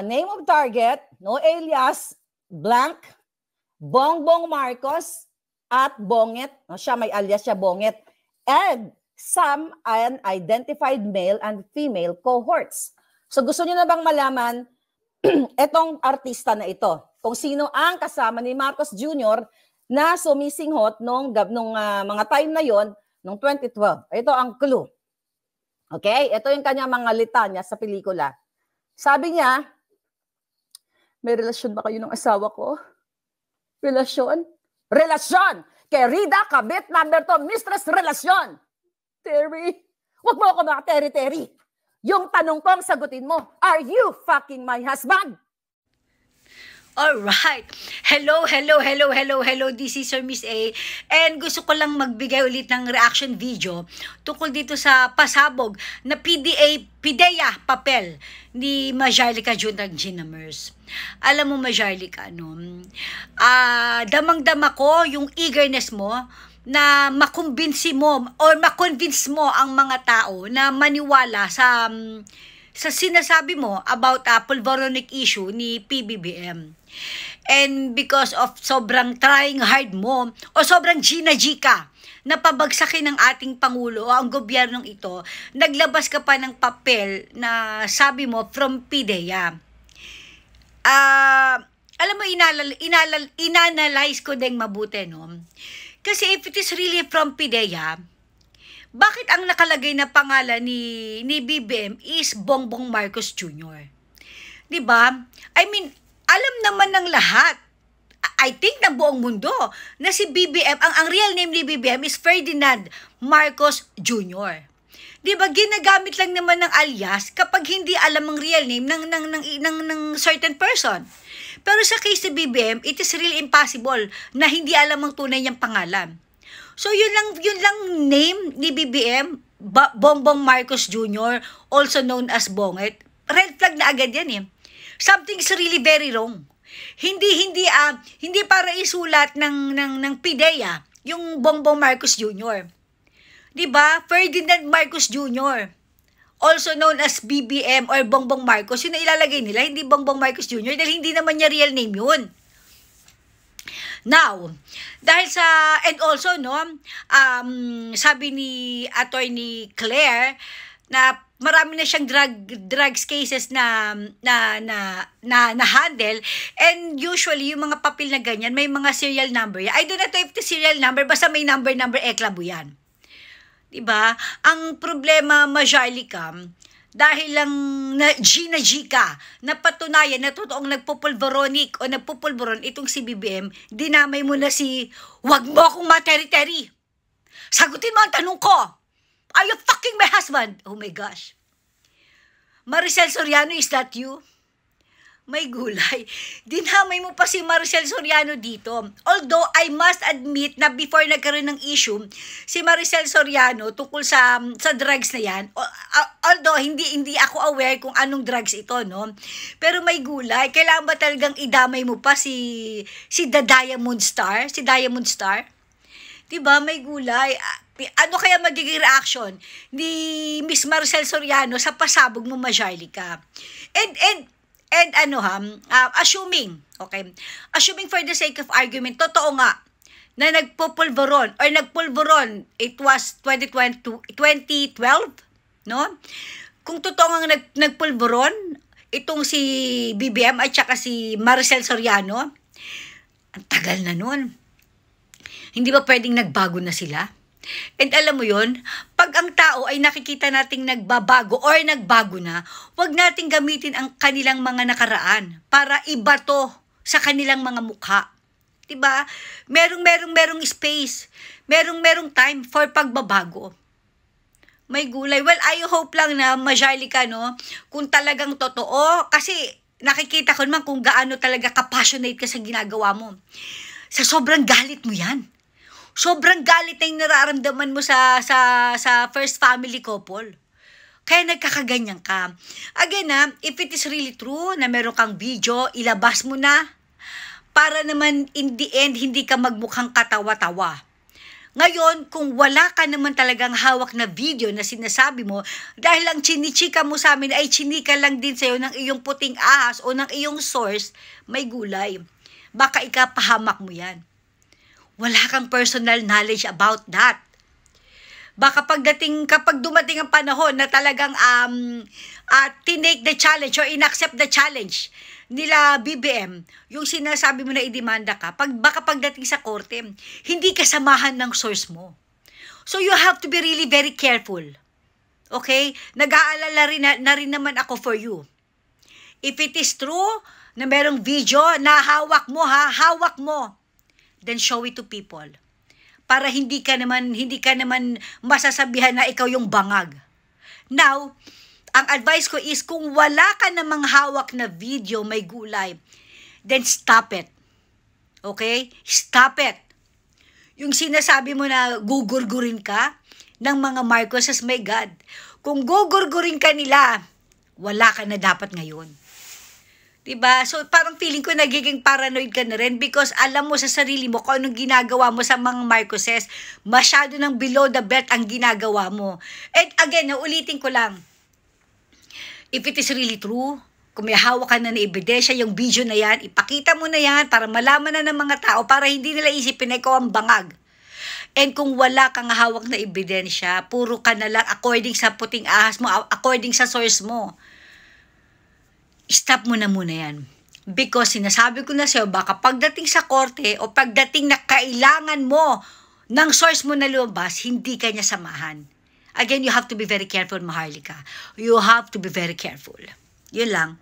Name of target, no alias, blank, Bongbong Marcos at Bonget. No, siya may alias siya, Bonget. And some unidentified male and female cohorts. So gusto niyo na bang malaman etong artista na ito? Kung sino ang kasama ni Marcos Jr. na sumisinghot nung mga time na yon nung 2012. Ito ang clue. Okay? Ito yung kanyang mga litanya sa pelikula. Sabi niya, may relasyon ba kayo ng asawa ko? Relasyon? Relasyon! Kay Rida, kabit number 2, Mistress Relasyon! Terry, wag mo ako mga Terry. Yung tanong ko ang sagutin mo, are you fucking my husband? Alright. Hello. This is Sir Miss A. And gusto ko lang magbigay ulit ng reaction video tungkol dito sa pasabog na PDEA papel ni Majarlica Junta Ginamers. Alam mo, Majarlica, damang-dama ko yung eagerness mo na makonvince mo ang mga tao na maniwala sa sinasabi mo about pulveronic issue ni PBBM. And because of sobrang trying hard mo o sobrang G ka na pabagsakin ng ating Pangulo o ang gobyernong ito, naglabas ka pa ng papel na sabi mo from PDEA. Alam mo, inanalyze ko din mabuti, no? Kasi if it is really from PDEA, bakit ang nakalagay na pangalan ni BBM is Bongbong Marcos Jr.? Diba? I mean, alam naman ng lahat, I think ng buong mundo, na si BBM, ang real name ni BBM is Ferdinand Marcos Jr. Diba? Ginagamit lang naman ng alias kapag hindi alam ang real name ng certain person. Pero sa case ni BBM, it is really impossible na hindi alam ang tunay niyang pangalan. So yun lang name ni BBM, Bongbong Marcos Jr., also known as Bonget. Red flag na agad yan eh. Something's really very wrong. Hindi para isulat ng PDEA yung Bongbong Marcos Jr. 'Di ba? Ferdinand Marcos Jr., also known as BBM or Bongbong Marcos, yun na ilalagay nila, hindi Bongbong Marcos Jr. dahil hindi naman niya real name yun. Now, dahil and also, sabi ni Attorney Claire na marami na siyang drugs cases na handle, and usually yung mga papel na ganyan may mga serial number. I don't know if the serial number, basta may number eklabo yan. Diba? Ang problema, Majarlica, dahil lang G ka, na patunayan na totoong nagpupulveronic o nagpupulveron itong si BBM, dinamay mo na wag mo akong materi-teri. Sagutin mo ang tanong ko. Are you fucking my husband? Oh my gosh. Maricel Soriano, is that you? May gulay. Dinamay mo pa si Maricel Soriano dito. Although, I must admit na before nagkaroon ng issue, si Maricel Soriano tungkol sa drugs na yan, although hindi ako aware kung anong drugs ito, no? Pero may gulay. Kailangan ba talagang idamay mo pa si The Diamond Star? Si Diamond Star? Diba? May gulay. Ano kaya magiging reaction ni Miss Maricel Soriano sa pasabog mo, Majarlica? And assuming for the sake of argument, totoo nga na nagpupulveron, it was 2012, no? Kung totoo nga nagpulveron, itong si BBM at saka si Maricel Soriano, ang tagal na nun. Hindi ba pwedeng nagbago na sila? And alam mo yun, pag ang tao ay nakikita nating nagbabago or nagbago na, huwag nating gamitin ang kanilang mga nakaraan para ibato sa kanilang mga mukha. Diba? Merong space. Merong time for pagbabago. May gulay. Well, I hope lang na, Majarlica, no, kung talagang totoo, kasi nakikita ko naman kung gaano talaga ka-passionate ka sa ginagawa mo. Sa sobrang galit mo yan. Sobrang galit na yung nararamdaman mo sa first family couple. Kaya nagkakaganyan ka. Again, if it is really true na meron kang video, ilabas mo na para naman in the end, hindi ka magmukhang katawa-tawa. Ngayon, kung wala ka naman talagang hawak na video na sinasabi mo, dahil ang chinichika mo sa amin ay chinika lang din sa'yo ng iyong puting ahas o ng iyong source, may gulay. Baka ikapahamak mo yan. Wala kang personal knowledge about that. Baka kapag dumating ang panahon na talagang tinake the challenge or inaccept the challenge nila BBM, yung sinasabi mo na idemanda ka, baka pagdating sa korte, hindi kasamahan ng source mo. So you have to be really very careful. Okay? Nag-aalala na rin naman ako for you. If it is true na merong video na hawak mo, then show it to people. Para hindi ka naman masasabihan na ikaw yung bangag. Now, ang advice ko is kung wala ka namang hawak na video may gulay, then stop it. Okay? Stop it. Yung sinasabi mo na gugurgurin ka ng mga Marcoses, my God. Kung gugurgurin ka nila, wala ka na dapat ngayon. Diba? So parang feeling ko nagiging paranoid ka na rin because alam mo sa sarili mo kung anong ginagawa mo sa mga Marcoses. Masyado ng below the belt ang ginagawa mo. And again, ulitin ko lang. If it is really true, kung may hawak ka na ebidensya, yung video na yan, ipakita mo na yan para malaman na ng mga tao para hindi nila isipin na ikaw ang bangag. And kung wala kang hawak na ebidensya, puro ka na lang according sa puting ahas mo, according sa source mo, stop mo na muna yan. Because sinasabi ko na sa'yo, baka pagdating sa korte o pagdating na kailangan mo ng source mo na lumabas, hindi ka niya samahan. Again, you have to be very careful, Maharlika. You have to be very careful. Yun lang.